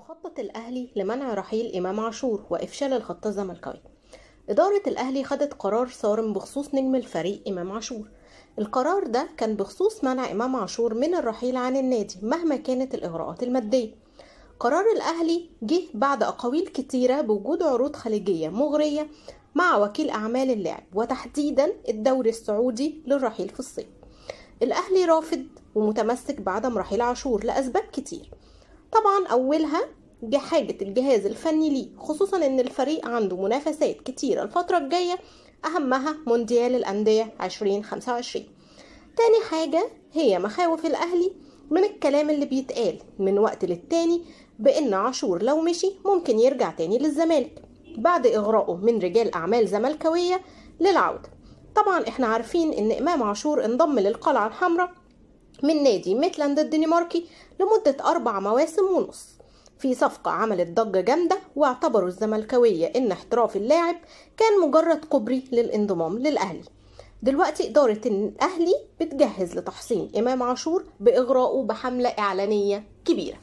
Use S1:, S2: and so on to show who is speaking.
S1: خطط الأهلي لمنع رحيل إمام عاشور وإفشال الخطة الزملكاوية. إدارة الأهلي خدت قرار صارم بخصوص نجم الفريق إمام عاشور. القرار ده كان بخصوص منع إمام عاشور من الرحيل عن النادي مهما كانت الإغراءات المادية. قرار الأهلي جه بعد أقاويل كتيرة بوجود عروض خليجية مغرية مع وكيل أعمال اللاعب وتحديدا الدوري السعودي للرحيل في الصيف. الأهلي رافض ومتمسك بعدم رحيل عاشور لأسباب كتير، طبعا أولها حاجة الجهاز الفني ليه، خصوصا ان الفريق عنده منافسات كتيرة الفترة الجاية اهمها مونديال الأندية 2025. تاني حاجة هي مخاوف الأهلي من الكلام اللي بيتقال من وقت للتاني بان عاشور لو مشي ممكن يرجع تاني للزمالك بعد إغراءه من رجال أعمال زملكاوية للعودة. طبعا احنا عارفين ان إمام عاشور انضم للقلعة الحمراء من نادي ميتلاند الدنماركي لمدة 4 مواسم ونص في صفقة عملت ضجة جامدة، واعتبروا الزملكاوية ان احتراف اللاعب كان مجرد كوبري للانضمام للأهلي. دلوقتي إدارة الأهلي بتجهز لتحصين إمام عاشور بإغراءه بحملة إعلانية كبيرة.